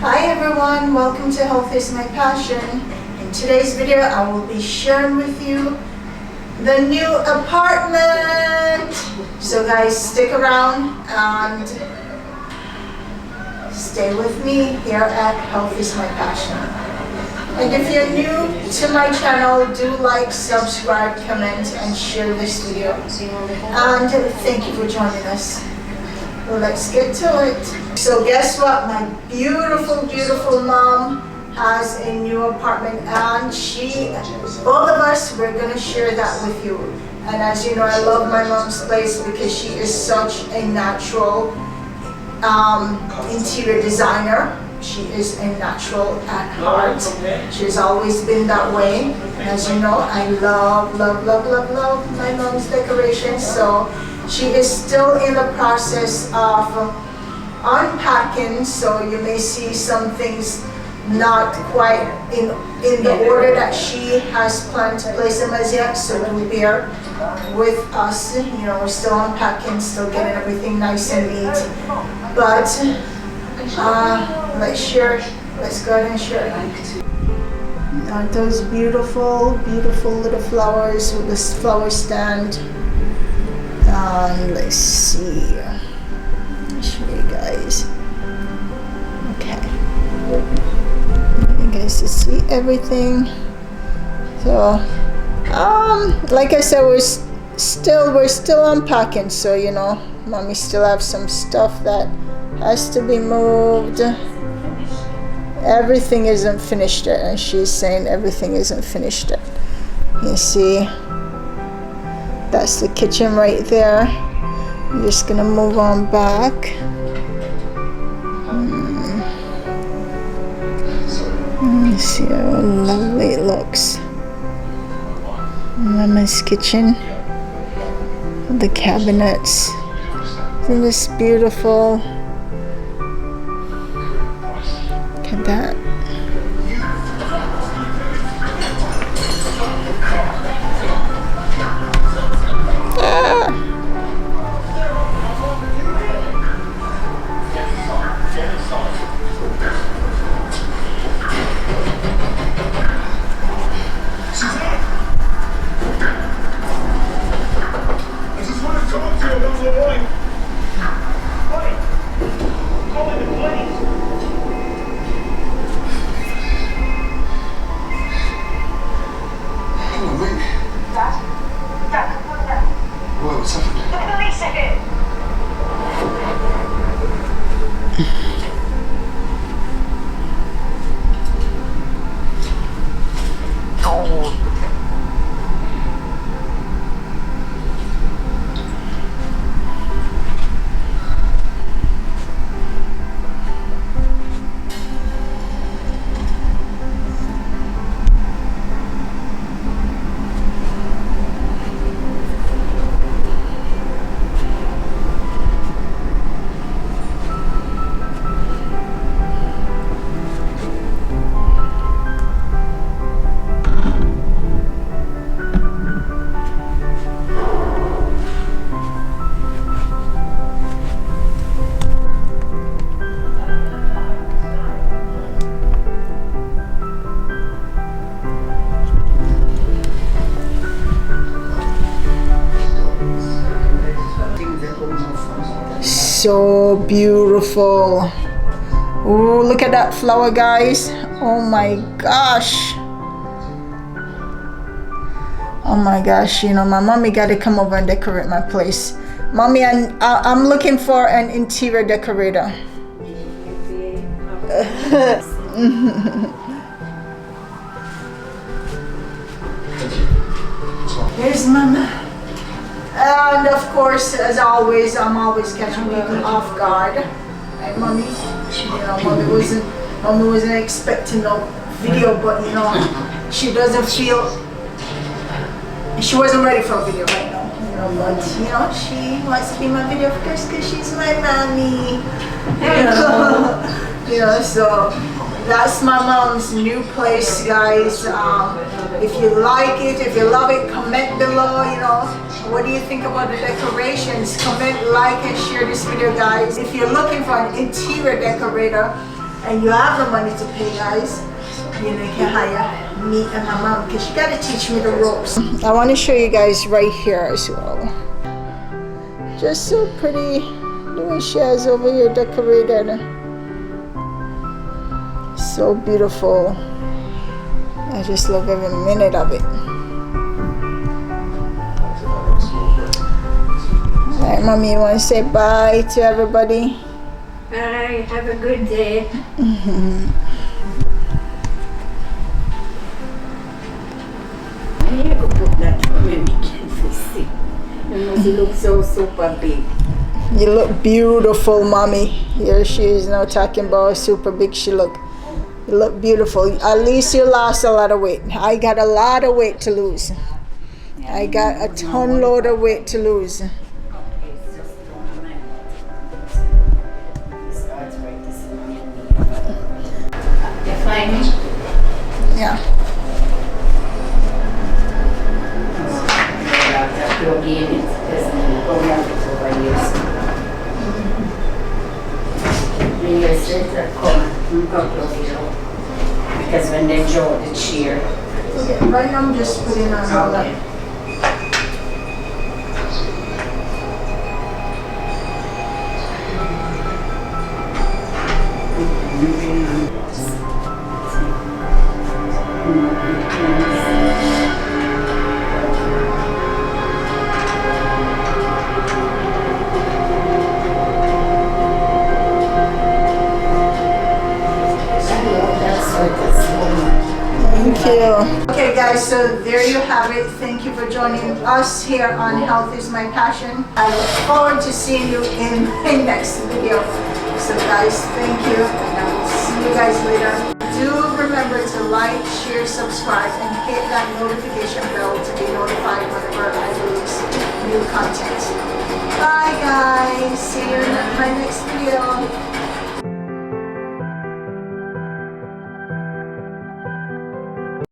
Hi everyone, welcome to Health is My Passion. In today's video, I will be sharing with you the new apartment. So guys, stick around and stay with me here at Health is My Passion. And if you're new to my channel, do like, subscribe, comment, and share this video. And thank you for joining us. Well, let's get to it. So guess what? My beautiful mom has a new apartment, and both of us, we're gonna share that with you. And as you know, I love my mom's place because she is such a natural interior designer. She is a natural at heart. She's always been that way. And as you know, I love my mom's decorations. So she is still in the process of unpacking, so you may see some things not quite in the order that she has planned to place them as yet. So do bear with us. You know, we're still unpacking, still getting everything nice and neat. But let's go ahead and share it. Aren't those beautiful little flowers with this flower stand? Let's see. I'll show you guys. Okay. You guys to see everything. So, like I said, we're still unpacking. So you know, mommy still have some stuff that has to be moved. Everything isn't finished yet, and she's saying everything isn't finished yet. You see, that's the kitchen right there. I'm just gonna move on back. Let's see how lovely it looks. Mama's kitchen. The cabinets. Isn't this beautiful? Look at that. So beautiful. Oh, look at that flower, guys. Oh my gosh. Oh my gosh, you know, my mommy got to come over and decorate my place. Mommy, I'm looking for an interior decorator. Here's Mama. And of course, as always, I'm always catching people off guard. Right, Mommy? You know, Mommy wasn't expecting no video, but you know, she wasn't ready for a video right now. You know, but you know, she wants to be my video of course because she's my mommy. You know, so that's my mom's new place, guys. If you like it, if you love it, comment below. You know, what do you think about the decorations? Comment, like, and share this video, guys. If you're looking for an interior decorator, and you have the money to pay, guys, you know, you can hire me and my mom, because she got to teach me the ropes. I want to show you guys right here as well. Just so pretty. The way she has over here decorated. So beautiful. I just love every minute of it. Alright, Mommy, you want to say bye to everybody? Bye. Have a good day. I need to put that on my weekend to see. You look so super big. You look beautiful, Mommy. Here she is now talking about super big she look. You look beautiful. At least you lost a lot of weight. I got a lot of weight to lose. I got a ton load of weight to lose. Yeah. Because when they draw the chair. Okay, right now I'm just putting on all that. Thank you. Okay guys, so there you have it. Thank you for joining us here on Health is My Passion. I look forward to seeing you in my next video. So guys, thank you, and I will see you guys later. Do remember to like, share, subscribe, and hit that notification bell to be notified whenever I release new content. Bye guys, see you in my next video.